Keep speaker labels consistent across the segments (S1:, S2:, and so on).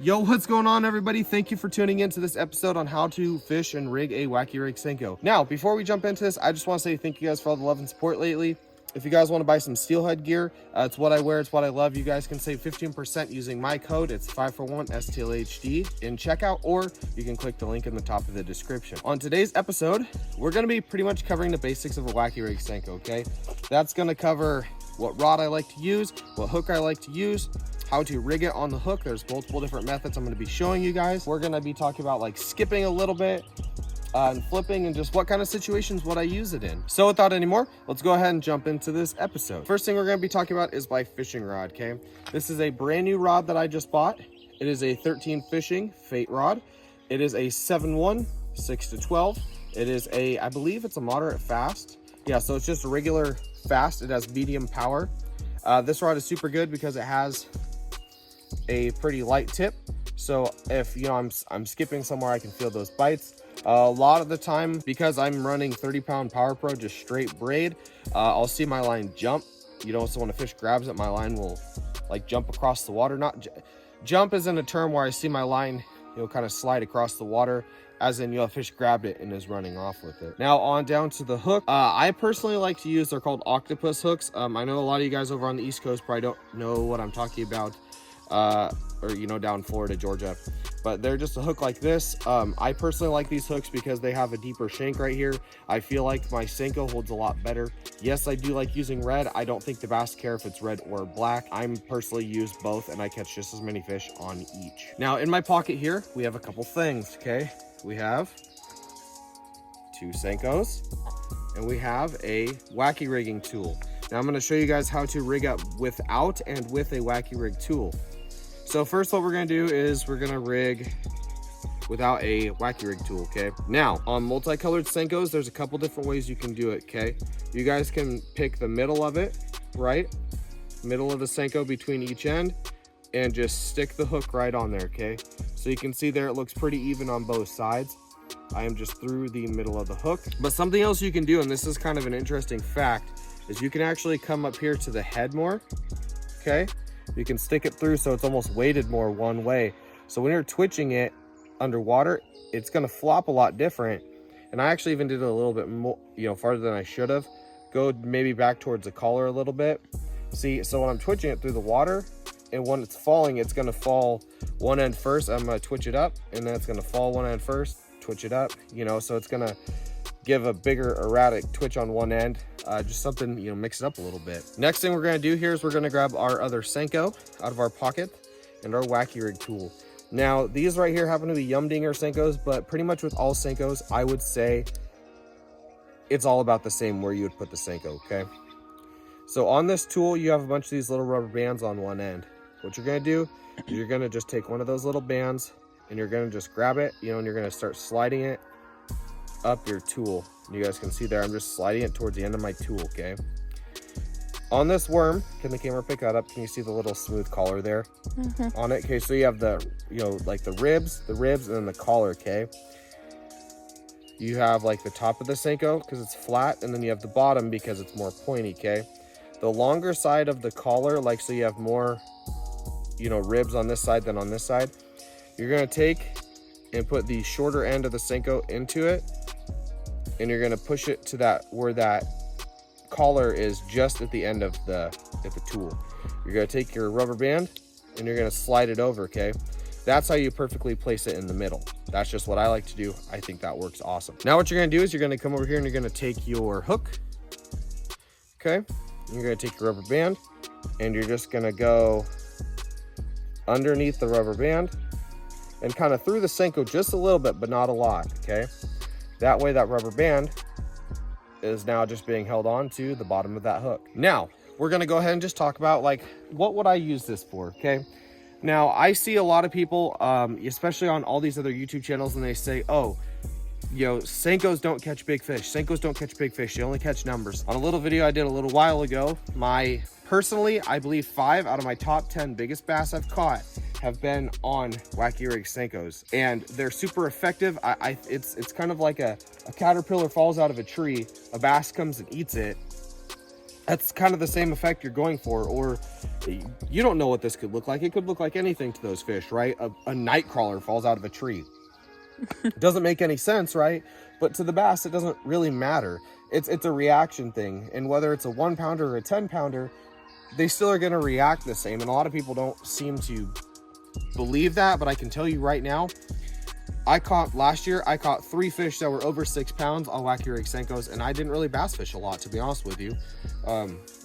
S1: Yo, what's going on, everybody? Thank you for tuning in to this episode on how to fish and rig a Wacky Rig Senko. Now, before we jump into this, I just want to say thank you guys for all the love and support lately. If you guys want to buy some steelhead gear, it's what I wear, it's what I love. You guys can save 15% using my code. It's 541 STLHD in checkout, or you can click the link in the top of the description. On today's episode, we're going to be pretty much covering the basics of a Wacky Rig Senko, okay? That's going to cover what rod I like to use, what hook I like to use, how to rig it on the hook. There's multiple different methods I'm going to be showing you guys. We're going to be talking about like skipping a little bit and flipping, and just what kind of situations would I use it in. So without any more, let's go ahead and jump into this episode. First thing we're going to be talking about is my fishing rod, okay? This is a brand new rod that I just bought. It is a 13 fishing Fate rod. It is a 7-1 6-12. It is a, I believe it's a moderate fast. Yeah, so it's just a regular fast. It has medium power. This rod is super good because it has a pretty light tip, so if I'm skipping somewhere, I can feel those bites. A lot of the time, because I'm running 30-pound Power Pro, just straight braid, I'll see my line jump. So when a fish grabs it, my line will like jump across the water. Not jump isn't a term where I see my line kind of slide across the water, as in a fish grabbed it and is running off with it. Now on down to the hook. I personally like to use, they're called octopus hooks. I know a lot of you guys over on the East Coast probably don't know what I'm talking about, or down Florida, Georgia, but they're just a hook like this. I personally like these hooks because they have a deeper shank right here. I feel like my Senko holds a lot better. Yes, I do like using red. I don't think the bass care if it's red or black. I'm personally use both, and I catch just as many fish on each. Now in my pocket here, we have a couple things, okay? We have 2 Senkos, and we have a wacky rigging tool. Now I'm going to show you guys how to rig up without and with a wacky rig tool. So first, what we're going to do is we're going to rig without a wacky rig tool, okay? Now on multicolored Senkos, there's a couple different ways you can do it, okay? You guys can pick the middle of it, right? Middle of the Senko between each end, and just stick the hook right on there, okay? So you can see there, it looks pretty even on both sides. I am just through the middle of the hook. But something else you can do, and this is kind of an interesting fact, is you can actually come up here to the head more, okay? You can stick it through so it's almost weighted more one way. So when you're twitching it underwater, it's gonna flop a lot different. And I actually even did it a little bit more, farther than I should have. Go maybe back towards the collar a little bit. See, so when I'm twitching it through the water, and when it's falling, it's gonna fall one end first. I'm gonna twitch it up, and then it's gonna fall one end first, twitch it up, so it's gonna give a bigger erratic twitch on one end. Just something, mix it up a little bit. Next thing we're gonna do here is we're gonna grab our other Senko out of our pocket and our wacky rig tool. Now these right here happen to be Yumdinger Senkos, but pretty much with all Senkos, I would say it's all about the same where you would put the Senko, okay? So on this tool, you have a bunch of these little rubber bands on one end. What you're gonna do is you're gonna just take one of those little bands and you're gonna just grab it, and you're gonna start sliding it up your tool. You guys can see there, I'm just sliding it towards the end of my tool, okay? On this worm, can the camera pick that up? Can you see the little smooth collar there on it? Okay, so you have the, like the ribs, and then the collar, okay? You have like the top of the Senko because it's flat, and then you have the bottom because it's more pointy, okay? The longer side of the collar, like so you have more, ribs on this side than on this side. You're gonna take and put the shorter end of the Senko into it, and you're gonna push it to that where that collar is just at the end of the tool. You're gonna take your rubber band and you're gonna slide it over, okay? That's how you perfectly place it in the middle. That's just what I like to do. I think that works awesome. Now what you're gonna do is you're gonna come over here and you're gonna take your hook, okay? You're gonna take your rubber band and you're just gonna go underneath the rubber band and kind of through the Senko just a little bit, but not a lot, okay? That way that rubber band is now just being held on to the bottom of that hook. Now, we're gonna go ahead and just talk about like, what would I use this for, okay? Now, I see a lot of people, especially on all these other YouTube channels, and they say, oh, Senkos don't catch big fish. Senkos don't catch big fish. They only catch numbers. On a little video I did a little while ago, personally, I believe 5 out of my top 10 biggest bass I've caught have been on wacky rig Senkos, and they're super effective. It's kind of like a caterpillar falls out of a tree, a bass comes and eats it, that's kind of the same effect you're going for. Or you don't know what this could look like. It could look like anything to those fish, right? A night crawler falls out of a tree. It doesn't make any sense, right? But to the bass, it doesn't really matter. It's a reaction thing. And whether it's a 1 pounder or a 10 pounder, they still are going to react the same. And a lot of people don't seem to believe that, but I can tell you right now, last year I caught 3 fish that were over 6 pounds on Wacky Rig Senkos, and I didn't really bass fish a lot, to be honest with you.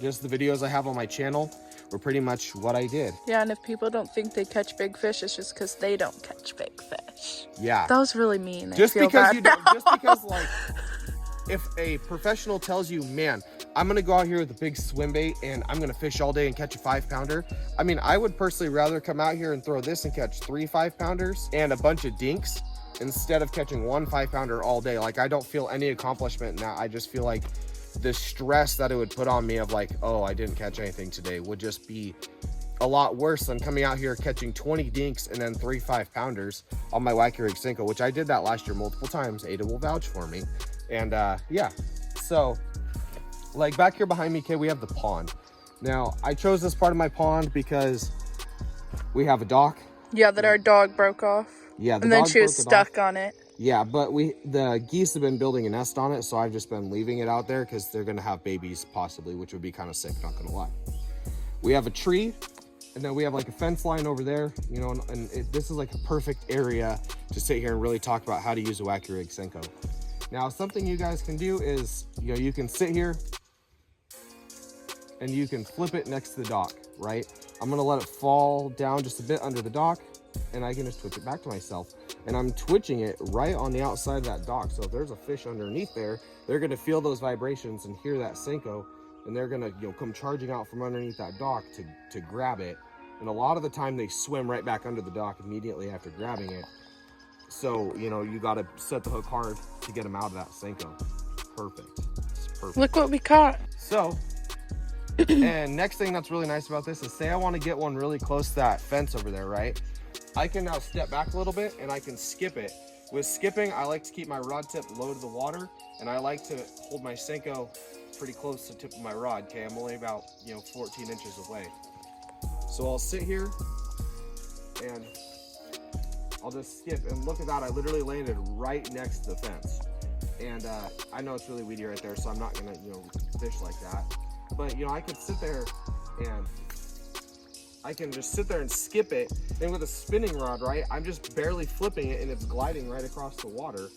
S1: Just the videos I have on my channel were pretty much what I did.
S2: Yeah, and if people don't think they catch big fish, it's just because they don't catch big fish.
S1: Yeah,
S2: that was really mean.
S1: Just because like, if a professional tells you, man, I'm gonna go out here with a big swim bait and I'm gonna fish all day and catch a 5 pounder. I mean, I would personally rather come out here and throw this and catch 3 5 pounders and a bunch of dinks instead of catching 1 5 pounder all day. Like, I don't feel any accomplishment in that. I just feel like the stress that it would put on me of like, oh, I didn't catch anything today would just be a lot worse than coming out here catching 20 dinks and then 3 5 pounders on my Wacky Rig Senko, which I did that last year multiple times. Ada will vouch for me. And yeah, so like back here behind me, we have the pond. Now I chose this part of my pond because we have a dock.
S2: Yeah, that our dog broke off.
S1: Yeah,
S2: and then she was stuck on it.
S1: Yeah, but the geese have been building a nest on it, so I've just been leaving it out there because they're gonna have babies possibly, which would be kind of sick, not gonna lie. We have a tree, and then we have like a fence line over there, you know, and this is like a perfect area to sit here and really talk about how to use a Wacky Rig Senko. Now, something you guys can do is, you know, you can sit here and you can flip it next to the dock, right? I'm gonna let it fall down just a bit under the dock, and I can just twitch it back to myself. And I'm twitching it right on the outside of that dock. So if there's a fish underneath there, they're gonna feel those vibrations and hear that Senko, and they're gonna, you know, come charging out from underneath that dock to grab it. And a lot of the time they swim right back under the dock immediately after grabbing it. So, you know, you gotta set the hook hard to get them out of that Senko. Perfect. It's perfect.
S2: Look what we caught.
S1: So, and next thing that's really nice about this is, say I want to get one really close to that fence over there, right? I can now step back a little bit and I can skip it. With skipping, I like to keep my rod tip low to the water, and I like to hold my Senko pretty close to the tip of my rod, okay? I'm only about, you know, 14 inches away. So I'll sit here and I'll just skip, and look at that, I literally landed right next to the fence. And I know it's really weedy right there, so I'm not gonna, you know, fish like that. But, you know, I could sit there and I can just sit there and skip it. And with a spinning rod, right, I'm just barely flipping it and it's gliding right across the water.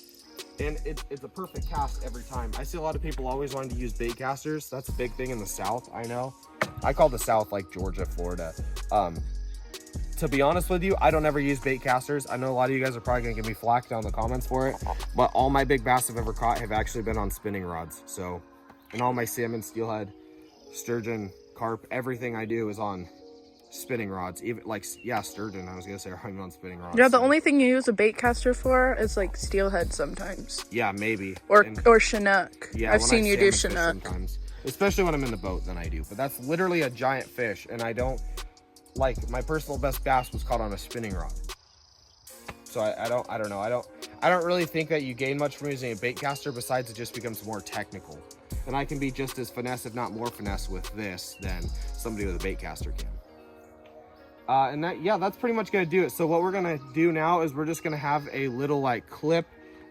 S1: And it's a perfect cast every time. I see a lot of people always wanting to use bait casters. That's a big thing in the South, I know. I call the South like Georgia, Florida. To be honest with you, I don't ever use bait casters. I know a lot of you guys are probably gonna give me flack down in the comments for it, but all my big bass I've ever caught have actually been on spinning rods. So, and all my salmon, steelhead, sturgeon, carp, everything I do is on spinning rods. Even like, yeah, sturgeon, I was gonna say, I'm on spinning rods.
S2: Yeah, the only thing you use a bait caster for is like steelhead sometimes.
S1: Yeah, maybe.
S2: Or Chinook.
S1: Yeah,
S2: I've seen you do Chinook.
S1: Sometimes, especially when I'm in the boat, then I do. But that's literally a giant fish, and I don't, like, my personal best bass was caught on a spinning rod. So I don't know. I don't really think that you gain much from using a bait caster, besides it just becomes more technical. And I can be just as finesse, if not more finesse, with this than somebody with a bait caster can. And that, yeah, that's pretty much gonna do it. So what we're gonna do now is we're just gonna have a little like clip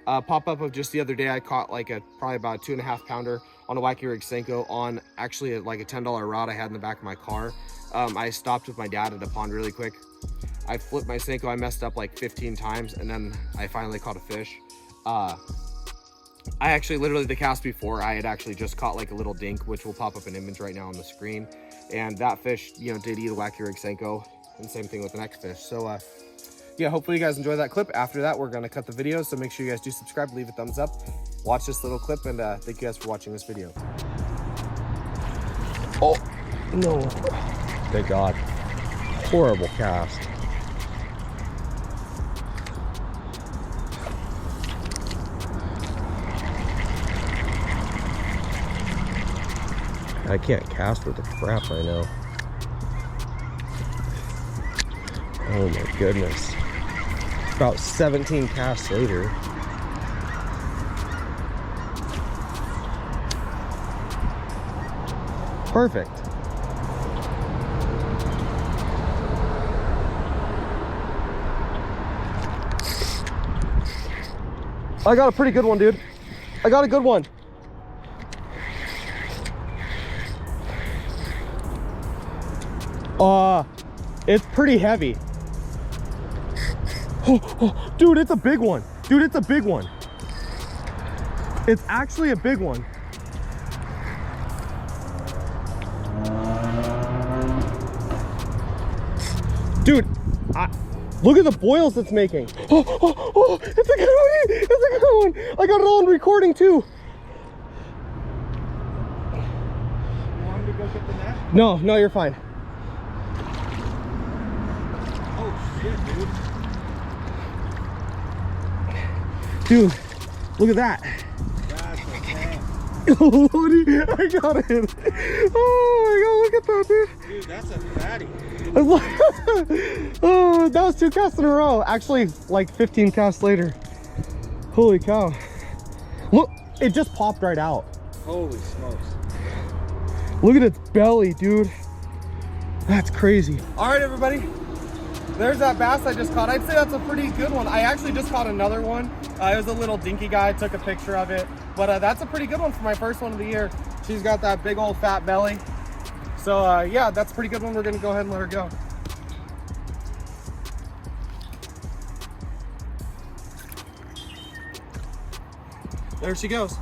S1: pop up of just the other day I caught like probably about a 2.5 pounder on a Wacky Rig Senko on actually like a $10 rod I had in the back of my car. I stopped with my dad at a pond really quick. I flipped my Senko, I messed up like 15 times, and then I finally caught a fish. I actually, literally the cast before, I had actually just caught like a little dink, which will pop up an image right now on the screen. And that fish, you know, did eat a Wacky Rig Senko, and same thing with the next fish. So yeah, hopefully you guys enjoy that clip. After that, we're gonna cut the video, so make sure you guys do subscribe, leave a thumbs up, watch this little clip, and thank you guys for watching this video. Oh, no. Thank God. Horrible cast. I can't cast with the crap right now. Oh my goodness. About 17 casts later. Perfect. I got a pretty good one, dude. I got a good one. It's pretty heavy. Oh, dude, it's a big one. Dude, it's a big one. It's actually a big one. Dude, look at the boils it's making. Oh, it's a good one. It's a good one. I got it all in recording too.
S3: You want me to go get the net?
S1: No, you're fine.
S3: Oh shit,
S1: Dude, look at that.
S3: that's okay.
S1: I got it. Oh my god, look at that, dude.
S3: Dude, that's a fatty.
S1: Oh, that was 2 casts in a row. Actually, like 15 casts later. Holy cow. Look, it just popped right out.
S3: Holy smokes.
S1: Look at its belly, dude. That's crazy. All right, everybody. There's that bass I just caught. I'd say that's a pretty good one. I actually just caught another one. It was a little dinky guy. I took a picture of it. But that's a pretty good one for my first one of the year. She's got that big old fat belly. So yeah, that's a pretty good one. We're gonna go ahead and let her go. There she goes.